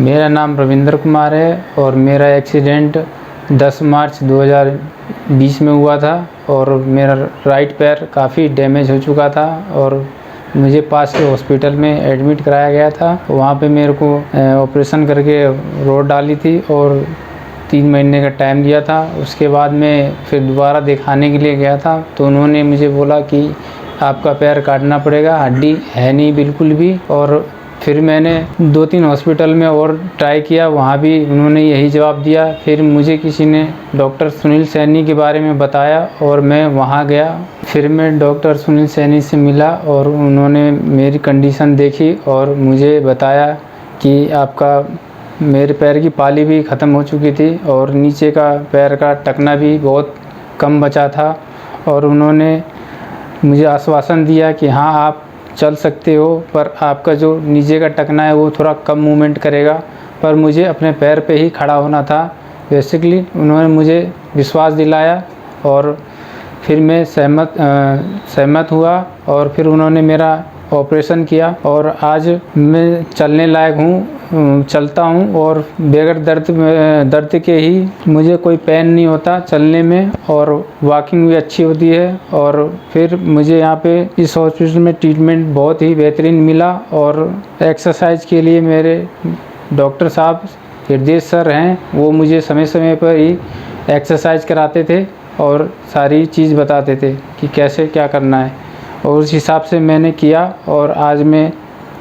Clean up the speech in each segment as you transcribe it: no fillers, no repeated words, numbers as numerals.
मेरा नाम रविंद्र कुमार है और मेरा एक्सीडेंट 10 मार्च 2020 में हुआ था और मेरा राइट पैर काफ़ी डैमेज हो चुका था और मुझे पास के हॉस्पिटल में एडमिट कराया गया था। वहाँ पे मेरे को ऑपरेशन करके रोड डाली थी और 3 महीने का टाइम दिया था। उसके बाद मैं फिर दोबारा दिखाने के लिए गया था तो उन्होंने मुझे बोला कि आपका पैर काटना पड़ेगा, हड्डी है नहीं बिल्कुल भी। और फिर मैंने 2-3 हॉस्पिटल में और ट्राई किया, वहाँ भी उन्होंने यही जवाब दिया। फिर मुझे किसी ने डॉक्टर सुनील सैनी के बारे में बताया और मैं वहाँ गया। फिर मैं डॉक्टर सुनील सैनी से मिला और उन्होंने मेरी कंडीशन देखी और मुझे बताया कि आपका मेरे पैर की पाली भी ख़त्म हो चुकी थी और नीचे का पैर का टखना भी बहुत कम बचा था। और उन्होंने मुझे आश्वासन दिया कि हाँ आप चल सकते हो, पर आपका जो नीचे का टखना है वो थोड़ा कम मूवमेंट करेगा, पर मुझे अपने पैर पे ही खड़ा होना था। बेसिकली उन्होंने मुझे विश्वास दिलाया और फिर मैं सहमत हुआ और फिर उन्होंने मेरा ऑपरेशन किया और आज मैं चलने लायक हूँ, चलता हूँ और बगैर दर्द के ही मुझे कोई पेन नहीं होता चलने में और वॉकिंग भी अच्छी होती है। और फिर मुझे यहाँ पे इस हॉस्पिटल में ट्रीटमेंट बहुत ही बेहतरीन मिला और एक्सरसाइज के लिए मेरे डॉक्टर साहब हृदय सर हैं, वो मुझे समय समय पर ही एक्सरसाइज कराते थे और सारी चीज़ बताते थे कि कैसे क्या करना है और उस हिसाब से मैंने किया और आज मैं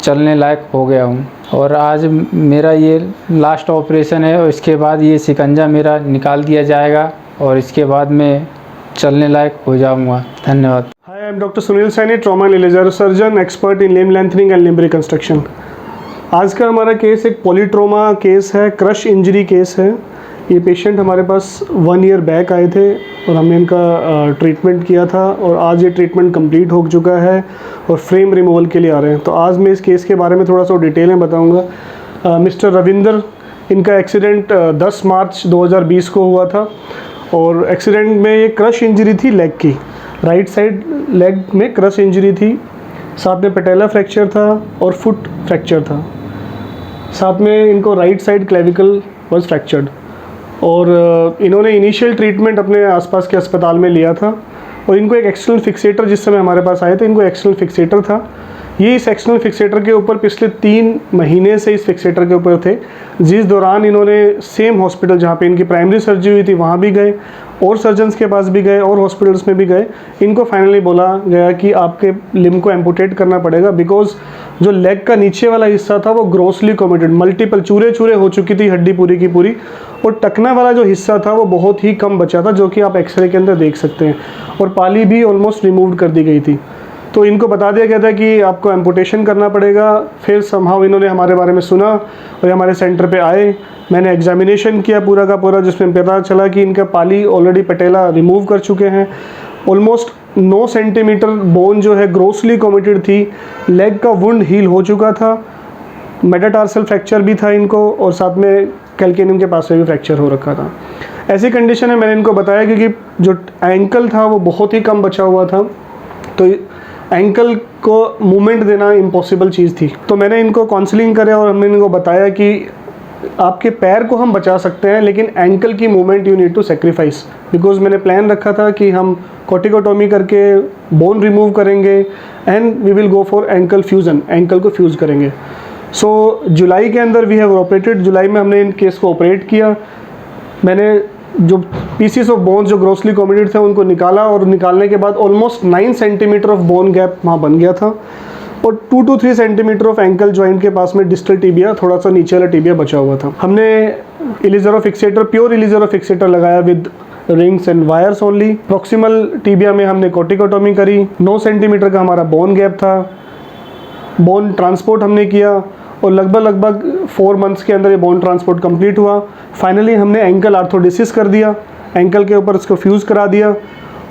चलने लायक हो गया हूँ। और आज मेरा ये लास्ट ऑपरेशन है और इसके बाद ये शिकंजा मेरा निकाल दिया जाएगा और इसके बाद मैं चलने लायक हो जाऊँगा। धन्यवाद। Hi, I am Dr. Sunil Saini, trauma and laser surgeon, expert in limb lengthening and limb reconstruction। आज का हमारा केस एक पॉलीट्रोमा केस है, क्रश इंजरी केस है। ये पेशेंट हमारे पास 1 ईयर बैक आए थे और हमने इनका ट्रीटमेंट किया था और आज ये ट्रीटमेंट कंप्लीट हो चुका है और फ्रेम रिमूवल के लिए आ रहे हैं। तो आज मैं इस केस के बारे में थोड़ा सा डिटेल में बताऊंगा। मिस्टर रविंदर, इनका एक्सीडेंट 10 मार्च 2020 को हुआ था और एक्सीडेंट में ये क्रश इंजरी थी लेग की, राइट साइड लेग में क्रश इंजरी थी, साथ में पैटेला फ्रैक्चर था और फुट फ्रैक्चर था, साथ में इनको right side clavicle was fractured. और इन्होंने इनिशियल ट्रीटमेंट अपने आसपास के अस्पताल में लिया था और इनको एक एक्सटर्नल फिक्सेटर, जिस समय हमारे पास आए थे इनको एक्सटर्नल फिक्सेटर था। ये इस एक्सटर्नल फिक्सेटर के ऊपर पिछले 3 महीने से इस फिक्सेटर के ऊपर थे, जिस दौरान इन्होंने सेम हॉस्पिटल जहाँ पे इनकी प्राइमरी सर्जरी हुई थी वहाँ भी गए और सर्जन्स के पास भी गए और हॉस्पिटल्स में भी गए। इनको फाइनली बोला गया कि आपके लिम्ब को एम्पुटेट करना पड़ेगा, बिकॉज जो लेग का नीचे वाला हिस्सा था वो ग्रोसली कॉमेटेड, मल्टीपल चूरे चूरे हो चुकी थी हड्डी पूरी की पूरी, और टखना वाला जो हिस्सा था वो बहुत ही कम बचा था, जो कि आप एक्सरे के अंदर देख सकते हैं, और पाली भी ऑलमोस्ट रिमूव कर दी गई थी। तो इनको बता दिया गया था कि आपको एम्पुटेशन करना पड़ेगा। फिर समहाउ इन्होंने हमारे बारे में सुना और हमारे सेंटर पे आए। मैंने एग्जामिनेशन किया पूरा का पूरा, जिसमें पता चला कि इनका पाली ऑलरेडी पैटेला रिमूव कर चुके हैं। ऑलमोस्ट 9 सेंटीमीटर बोन जो है ग्रोसली कॉमेटेड थी, लेग का वुंड हील हो चुका था, मेटाटार्सल फ्रैक्चर भी था इनको और साथ में कैल्केनियम के पास से भी फ्रैक्चर हो रखा था। ऐसी कंडीशन में मैंने इनको बताया क्योंकि जो एंकल था वो बहुत ही कम बचा हुआ था, तो एंकल को मूवमेंट देना इम्पॉसिबल चीज़ थी। तो मैंने इनको काउंसलिंग करा और हमने इनको बताया कि आपके पैर को हम बचा सकते हैं लेकिन एंकल की movement you need to sacrifice, because मैंने प्लान रखा था कि हम कॉर्टिकोटोमी करके बोन रिमूव करेंगे and we will go for ankle fusion, ankle को फ्यूज़ करेंगे। सो जुलाई के अंदर वी हैव ऑपरेटेड, जुलाई में हमने इन केस को ऑपरेट किया। मैंने जो पीसीस ऑफ बोन जो ग्रोसली कॉमेटेड थे उनको निकाला और निकालने के बाद almost 9 centimetre of bone gap वहाँ बन गया था और 2 to 3 centimetre of ankle joint के पास में डिस्टल टीबिया, थोड़ा सा नीचे वाला टीबिया बचा हुआ था। हमने इलिज़ेरो फिक्सेटर, प्योर इलिज़ेरो फिक्सेटर लगाया with rings and wires only. Proximal tibia में हमने कॉर्टिकोटोमी करी। 9 सेंटीमीटर का हमारा बोन गैप था। बोन ट्रांसपोर्ट हमने किया और लगभग 4 मंथ्स के अंदर ये बोन ट्रांसपोर्ट कंप्लीट हुआ। फाइनली हमने एंकल आर्थोडेसिस कर दिया, एंकल के ऊपर इसको फ्यूज़ करा दिया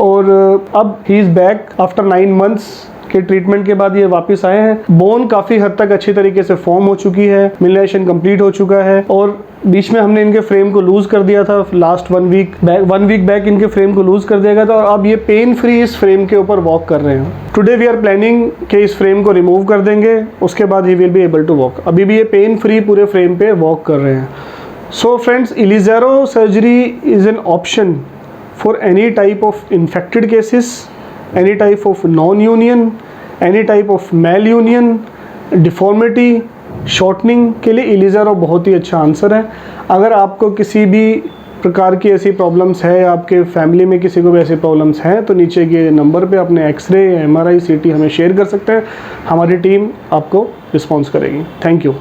और अब he is back after 9 months के ट्रीटमेंट के बाद ये वापस आए हैं। बोन काफ़ी हद तक अच्छी तरीके से फॉर्म हो चुकी है, मिलनेशन कंप्लीट हो चुका है और बीच में हमने इनके फ्रेम को लूज़ कर दिया था। लास्ट 1 वीक बैक इनके फ्रेम को लूज़ कर दिया गया था और अब ये पेन फ्री इस फ्रेम के ऊपर वॉक कर रहे हैं। टुडे वी आर प्लानिंग कि इस फ्रेम को रिमूव कर देंगे, उसके बाद he will be able to walk. अभी भी ये पेन फ्री पूरे फ्रेम पे वॉक कर रहे हैं। So friends, Ilizarov surgery is an option for any type of infected cases, any type of non-union, any type of malunion, deformity, shortening के लिए इलिज़ेरो बहुत ही अच्छा आंसर है। अगर आपको किसी भी प्रकार की ऐसी प्रॉब्लम्स है, आपके फैमिली में किसी को भी ऐसी प्रॉब्लम्स हैं, तो नीचे के नंबर पे अपने एक्सरे, MRI, CT हमें शेयर कर सकते हैं। हमारी टीम आपको रिस्पॉन्स करेगी। Thank you.